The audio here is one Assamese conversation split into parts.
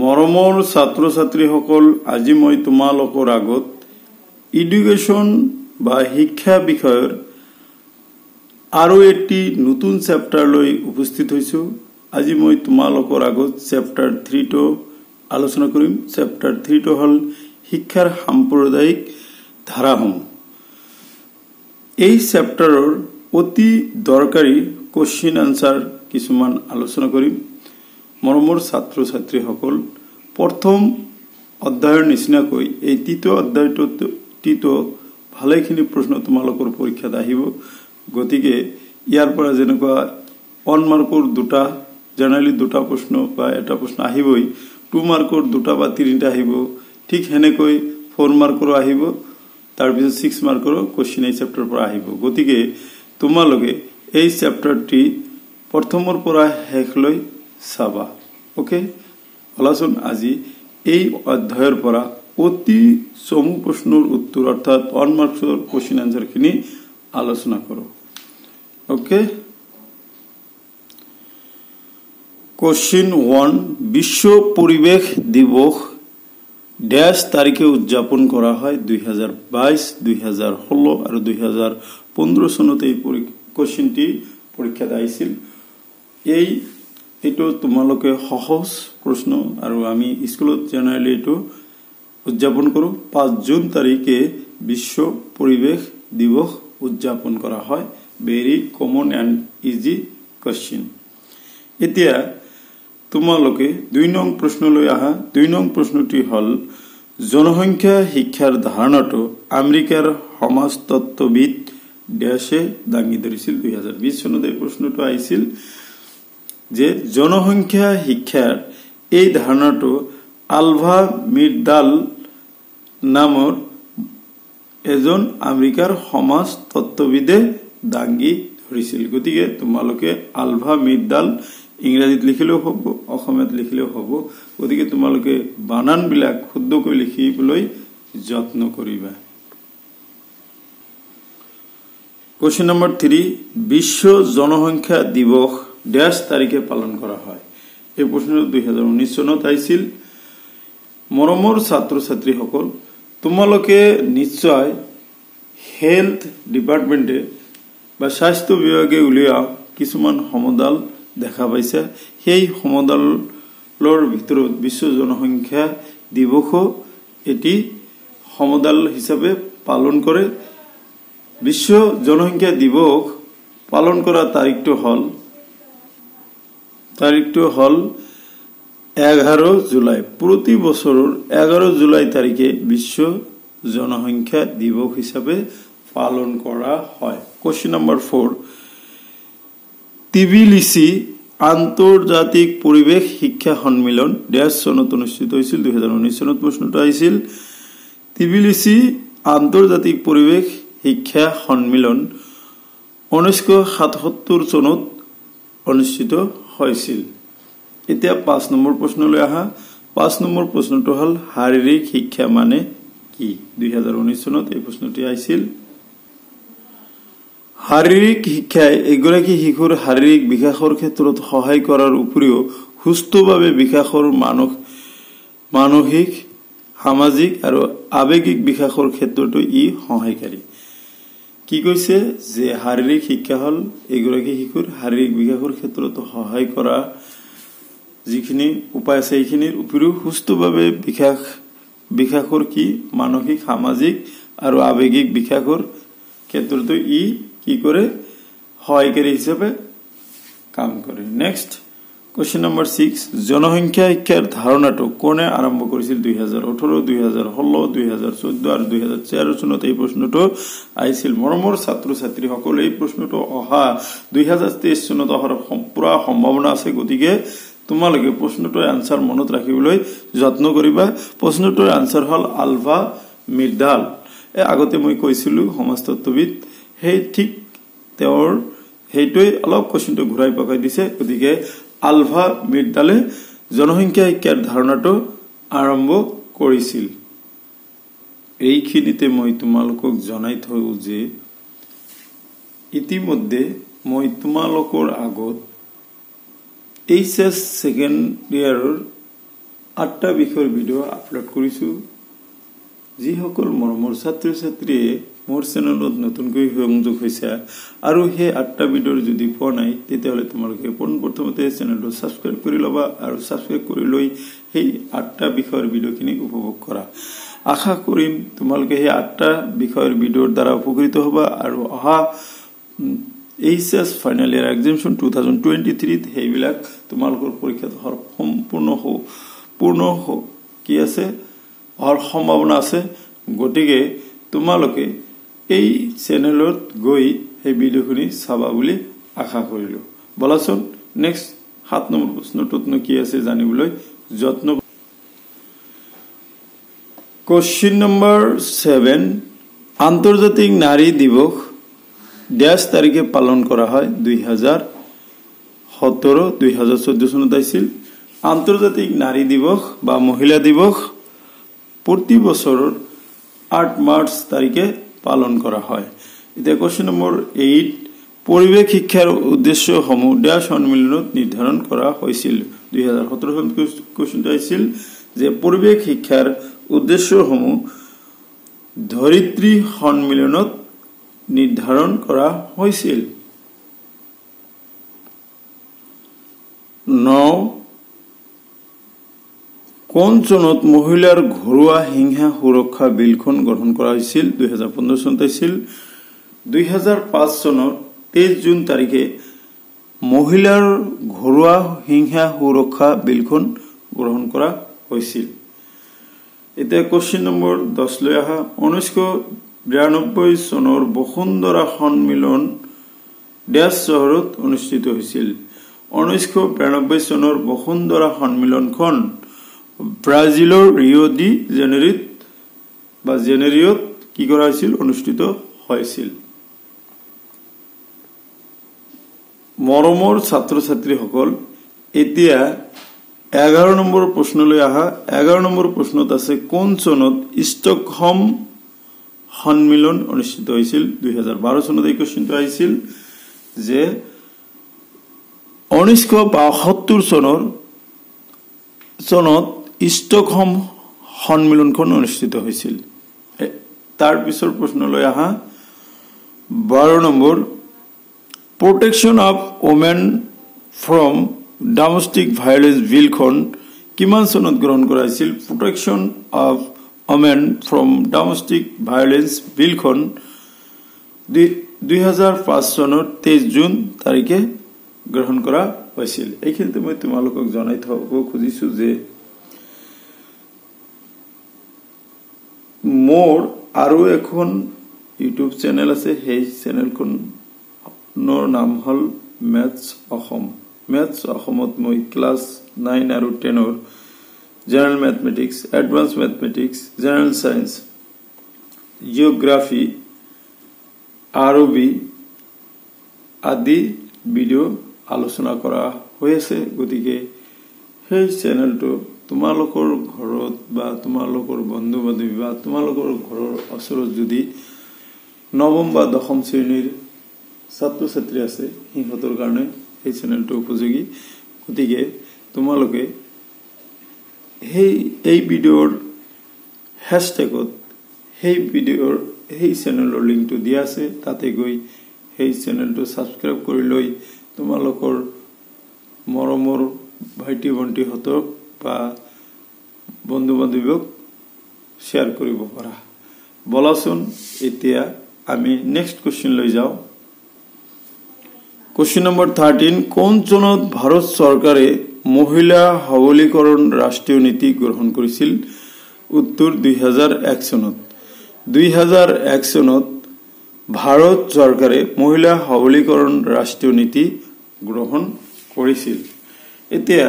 মৰমৰ ছাত্ৰ ছাত্ৰীসকল, আজি মই তোমালোকৰ আগত এডুকেশ্যন বা শিক্ষা বিষয়ৰ আৰু এটি নতুন চেপ্টাৰ লৈ উপস্থিত হৈছো। আজি মই তোমালোকৰ আগত চেপ্টাৰ 3 টো আলোচনা কৰিম। চেপ্টাৰ 3 টো হল শিক্ষাৰ সাম্প্ৰদায়িক ধাৰাসমূহ। এই চেপ্টাৰৰ অতি দৰকাৰী কোশ্চিন আনসাৰ কিছুমান আলোচনা কৰিম। মৰমৰ ছাত্ৰ ছাত্ৰীসকল, প্ৰথম অধ্যায়ৰ নিচিনাকৈ এই তৃতীয় অধ্যায়টো ভালেখিনি প্ৰশ্ন তোমালোকৰ পৰীক্ষাত আহিব। গতিকে ইয়াৰ পৰা যেনেকুৱা 1 মাৰ্কৰ দুটা জেনাৰেলি দুটা প্ৰশ্ন বা এটা প্ৰশ্ন আহিবই, 2 মাৰ্কৰ দুটা বা তিনিটা আহিব, ঠিক হেনেকৈ 4 মাৰ্কৰো আহিব, তাৰপিছত 6 মাৰ্কৰো কোশ্চিন এই চেপ্টাৰৰ পৰা আহিব। গতিকে তোমালোকে এই চেপ্টাৰটি প্ৰথমৰ পৰা শেষলৈ চাবা। ওকে, বলাচোন আজি এই অধ্যায়ৰ পৰা অতি চমু প্ৰশ্নৰ উত্তৰ অৰ্থাৎ 1 মাৰ্কছৰ কোশ্চিন আনসাৰ খিনি আলোচনা কৰো। ওকে, কোশ্চিন 1, বিশ্ব পৰিৱেশ দিৱস ড্যাশ তাৰিখে উদযাপন কৰা হয়? 2022, 2016 আৰু 2015 চনত এই কোশ্চিনটি পৰীক্ষাত আহিছিল। এইটো তোমালোকে সহজ প্ৰশ্ন আৰু আমি স্কুলত জেনাৰেলি এইটো উদযাপন কৰো। 5 জুন তাৰিখে বিশ্ব পৰিৱেশ দিৱস উদযাপন কৰা হয়। Very common and easy question. এতিয়া তোমালোকে 2 নং প্ৰশ্নলৈ আহা। 2 নং প্ৰশ্নটি হল জনসংখ্যা শিক্ষাৰ ধাৰণাটো আমেৰিকাৰ সমাজতত্ত্ববিদ ড্যাশে দাঙি ধৰিছিল? 2020 চনত এই প্ৰশ্নটো আহিছিল যে জনসংখ্যা শিক্ষাৰ এই ধাৰণাটো আলভা মিৰ্ডাল নামৰ এজন আমেৰিকাৰ সমাজ তত্ত্ববিদে দাঙি ধৰিছিল। গতিকে তোমালোকে আলভা মিৰ্ডাল ইংৰাজীত লিখিলেও হ'ব, অসমীয়াত লিখিলেও হ'ব। গতিকে তোমালোকে বানানবিলাক শুদ্ধকৈ লিখিবলৈ যত্ন কৰিবা। কোশ্চিন নম্বৰ 3, বিশ্ব জনসংখ্যা দিৱস ড্যাশ তাৰিখে পালন কৰা হয়? এই প্ৰশ্নটো 2019 চনত আহিছিল। মৰমৰ ছাত্ৰ ছাত্ৰীসকল, তোমালোকে নিশ্চয় হেলথ ডিপাৰ্টমেণ্টে বা স্বাস্থ্য বিভাগে উলিওৱা কিছুমান সমদল দেখা পাইছে। সেই সমদলৰ ভিতৰত বিশ্ব জনসংখ্যা দিৱসো এটি সমদল হিচাপে পালন কৰে। বিশ্ব জনসংখ্যা দিৱস পালন কৰা তাৰিখটো হল 11 জুলাই। প্ৰতি বছৰৰ 11 জুলাই তাৰিখে বিশ্ব জনসংখ্যা দিৱস হিচাপে পালন কৰা হয়। কোশ্চিন নম্বৰ 4, তিবিলিসি আন্তৰ্জাতিক পৰিৱেশ শিক্ষা সন্মিলন ড্যাশ চনত অনুষ্ঠিত হৈছিল? 2019 চনত প্ৰশ্নটো আহিছিল। তিবিলিসি আন্তৰ্জাতিক পৰিৱেশ শিক্ষা সন্মিলন 1977 চনত অনুষ্ঠিত হৈছিল। এতিয়া 5 নম্বৰ প্ৰশ্নলৈ আহা। 5 নম্বৰ প্ৰশ্নটো হল শাৰীৰিক শিক্ষা মানে কি? 2019 চনত এই প্ৰশ্নটি আহিছিল। শাৰীৰিক শিক্ষাই এগৰাকী শিশুৰ শাৰীৰিক বিকাশৰ ক্ষেত্ৰত সহায় কৰাৰ উপৰিও সুস্থভাৱে বিকাশৰ মানসিক, সামাজিক আৰু আৱেগিক বিকাশৰ ক্ষেত্ৰতো ই সহায়কাৰী। কি কৈছে যে শাৰীৰিক শিক্ষা হল এগৰাকী শিশুৰ শাৰীৰিক বিকাশৰ ক্ষেত্ৰত সহায় কৰা যিখিনি উপায় আছে সেইখিনিৰ উপৰিও সুস্থভাৱে বিকাশৰ কি মানসিক, সামাজিক আৰু আৱেগিক বিকাশৰ ক্ষেত্ৰতো ই কি কৰে? সহায়কাৰী হিচাপে কাম কৰে। নেক্সট কোশ্চিন নম্বৰ 6, জনসংখ্যা শিক্ষাৰ ধাৰণাটো কোনে আৰম্ভ কৰিছিল? 2018, 2016, 2014 আৰু 2013 চনত এই প্ৰশ্নটো আহিছিল। মৰমৰ ছাত্ৰ ছাত্ৰীসকল, এই প্ৰশ্নটো অহা 2023 চনত অহাৰ পুৰা সম্ভাৱনা আছে। গতিকে তোমালোকে প্ৰশ্নটোৰ আনসাৰ মনত ৰাখিবলৈ যত্ন কৰিবা। প্ৰশ্নটোৰ আনসাৰ হল আলভা মিৰ্ডাল। আগতে মই কৈছিলো সমাজতত্ত্ববিদ, সেই ঠিক তেওঁৰ সেইটোৱে অলপ কোশ্চিনটো ঘূৰাই পকাই দিছে। গতিকে আলভা মিৰ্ডালে জনসংখ্যা শিক্ষাৰ ধাৰণাটো আৰম্ভ কৰিছিল। এইখিনিতে মই তোমালোকক জনাই থওঁ যে ইতিমধ্যে মই তোমালোকৰ আগত HS ছেকেণ্ড ইয়াৰৰ 8টা বিষয়ৰ ভিডিও আপলোড কৰিছো যিসকল মৰমৰ ছাত্ৰ ছাত্ৰীয়ে মোৰ চেনেলত নতুনকৈ সংযোগ হৈছে আৰু হে 8টা ভিডিওৰ যদি পোৱা নাই তেতিয়াহলে তোমালোকে পোনপ্ৰথমতে চেনেলটো সাবস্ক্ৰাইব কৰি লবা আৰু সাবস্ক্ৰাইব কৰি লৈ সেই 8টা বিষয়ৰ ভিডিওখিনি উপভোগ কৰা আশা কৰিম তোমালোকে সেই 8টা বিষয়ৰ ভিডিওৰ দ্বাৰা উপকৃত হবা আৰু অহা এইচএস ফাইনাল ইয়াৰ এক্সামিনেশন 2023 হেইবিলাক তোমালোকৰ পৰীক্ষাত সম্পূৰ্ণ কি আছে और সম্ভাৱনা আছে গটিকে তোমালোকে এই চেনেলত গৈ এই ভিডিওখিনি চাবা বুলি আশা কৰিলো বলাচোন নেক্সট 7 নম্বৰ প্ৰশ্নটোত কি আছে জানিবলৈ যত্ন কোশ্চেন নম্বৰ 7 আন্তৰ্জাতিক নাৰী দিৱস ড্যাশ তাৰিখে পালন কৰা হয় 2017 2014 চনত আছিল আন্তৰ্জাতিক নাৰী দিৱস বা মহিলা দিৱস प्रति बছৰ 8 মাৰ্চ তাৰিখে পালন কৰা হয় এতিয়া কোশ্চেন নম্বৰ 8 পৰিৱেশ শিক্ষাৰ উদ্দেশ্যসমূহ ড্যাশ সন্মিলনত নিৰ্ধাৰণ কৰা হৈছিল 2017 চনত কোশ্চেনটো আছিল যে পৰিৱেশ শিক্ষাৰ উদ্দেশ্যসমূহ ধৰিত্ৰী সন্মিলনত নিৰ্ধাৰণ কৰা হৈছিল 9 কোন চনত মহিলাৰ ঘৰুৱা হিংসা সুৰক্ষা বিলখন গ্ৰহণ কৰা হৈছিল 2015 চনত আছিল 2005 চনৰ 23 জুন তাৰিখে মহিলাৰ ঘৰুৱা হিংসা সুৰক্ষা বিলখন গ্ৰহণ কৰা হৈছিল এতিয়া কোশ্চেন নম্বৰ 10 লৈ আহা 1992 চনৰ বসুন্ধৰা সন্মিলন ড্যাশ চহৰত অনুষ্ঠিত হৈছিল 1992 চনৰ বসুন্ধৰা সন্মিলনখন ব্ৰাজিলৰ ৰিও ডি জেনেৰিঅত কি কৰা হৈছিল অনুষ্ঠিত হৈছিল মৰমৰ ছাত্ৰ ছাত্ৰীসকল এতিয়া 11 নম্বৰ প্ৰশ্নলৈ আহা 11 নম্বৰ প্ৰশ্নত আছে কোন চনত ষ্টকহোম সন্মিলন অনুষ্ঠিত হৈছিল 2012 চনত এই কোশ্চেনটো আহিছিল যে 1972 চনত ষ্টকহোম সন্মিলনখন অনুষ্ঠিত হৈছিল তাৰ পিছৰ প্ৰশ্নলৈ আহা 12 number protection of women from domestic violence বিলখন কিমান চনত গ্ৰহণ কৰা হৈছিল protection of women from domestic violence বিলখন 2005 চনৰ 23 জুন তাৰিখে গ্ৰহণ কৰা হৈছিল এইখিনিতে মই তোমালোকক জনাই থব খুজিছো যে মোৰ আৰু এখন ইউটিউব চেনেল আছে সেই চেনেলখনৰ নাম হল মেথছ অসমত মই ক্লাছ 9 আৰু 10 ৰ general mathematics advance mathematics general science geography আৰবি আদি ভিডিও আলোচনা কৰা হৈ আছে গতিকে সেই চেনেলটো তোমালোকৰ ঘৰত বা তোমালোকৰ বন্ধু বান্ধৱী বা তোমালোকৰ ঘৰৰ ওচৰত যদি নৱম বা দশম শ্ৰেণীৰ ছাত্ৰ ছাত্ৰী আছে সিহঁতৰ কাৰণে এই চেনেলটো উপযোগী গতিকে তোমালোকে এই ভিডিওৰ হ্যাশট্যাগত সেই চেনেলৰ লিংকটো দিয়া আছে তাতে গৈ সেই চেনেলটো সাবস্ক্ৰাইব কৰি লৈ তোমালোকৰ মৰমৰ ভাইটি ভণ্টি হতক বা বন্ধু বান্ধৱীক শেয়াৰ কৰিব পাৰা বলাচোন এতিয়া আমি নেক্সট কোশ্চেন লৈ যাও কোশ্চেন নম্বৰ 13 কোন চনত ভাৰত চৰকাৰে মহিলা সবলীকৰণ ৰাষ্ট্ৰীয় নীতি গ্ৰহণ কৰিছিল উত্তৰ 2001 চনত 2001 চনত ভাৰত চৰকাৰে মহিলা সবলীকৰণ ৰাষ্ট্ৰীয় নীতি গ্ৰহণ কৰিছিল এতিয়া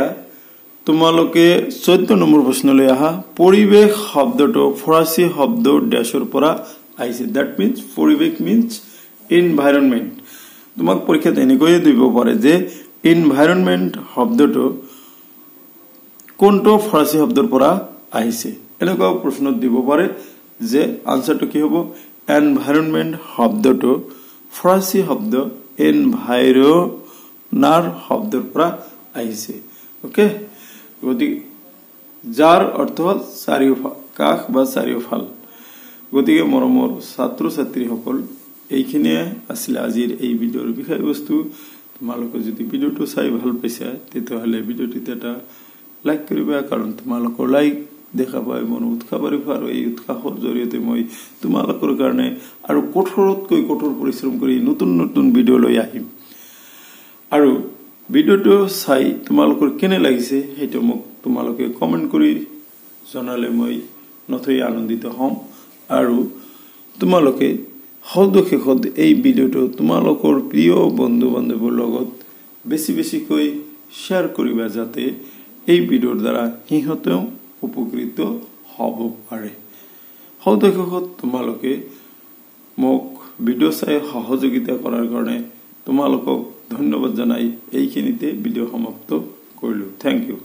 তোমালোকে 14 নম্বৰ প্ৰশ্নলৈ আহা পৰিৱেশ শব্দটো ফৰাসী শব্দ ড্যাশৰ পৰা আহিছে দ্যাট মিন্স পৰিৱেশ মিন্স এনভায়ৰনমেন্ট তোমাক পৰীক্ষাত এনেকৈ দিব পাৰে যে এনভায়ৰনমেন্ট শব্দটো কোনটো ফৰাসী শব্দৰ পৰা আহিছে এনেকুৱা প্ৰশ্নত দিব পাৰে যে আনসাৰটো কি হ'ব এনভায়ৰনমেন্ট শব্দটো ফৰাসী শব্দ এনভায়ৰনাৰ শব্দৰ পৰা আহিছে ওকে গতি যাৰ অৰ্থ হ'ল কাষ বা চাৰিওফাল। গতিকে মৰমৰ ছাত্ৰ ছাত্ৰীসকল, এইখিনিয়ে আছিল আজিৰ এই ভিডিঅ'ৰ বিষয়বস্তু। তোমালোকে যদি ভিডিঅ'টো চাই ভাল পাইছা তেতিয়াহ'লে ভিডিঅ'টোত এটা লাইক কৰিবা, কাৰণ তোমালোকৰ লাইক দেখা পাই মন উৎসাহ বাঢ়িব, আৰু এই উৎসাহৰ জৰিয়তে মই তোমালোকৰ কাৰণে আৰু কঠোৰতকৈ কঠোৰ পৰিশ্ৰম কৰি নতুন নতুন ভিডিঅ' লৈ আহিম। আৰু ভিডিঅ'টো চাই তোমালোকৰ কেনে লাগিছে সেইটো মোক তোমালোকে কমেণ্ট কৰি জনালে মই নথৈ আনন্দিত হ'ম। আৰু তোমালোকে সদশেষত এই ভিডিঅ'টো তোমালোকৰ প্ৰিয় বন্ধু বান্ধৱৰ লগত বেছিকৈ শ্বেয়াৰ কৰিবা, যাতে এই ভিডিঅ'ৰ দ্বাৰা সিহঁতেও উপকৃত হ'ব পাৰে। সদশেষত তোমালোকে মোক ভিডিঅ' চাই সহযোগিতা কৰাৰ কাৰণে তোমালোকক ধন্যবাদ জনাই এইখিনিতে ভিডিঅ' সমাপ্ত কৰিলোঁ। Thank U.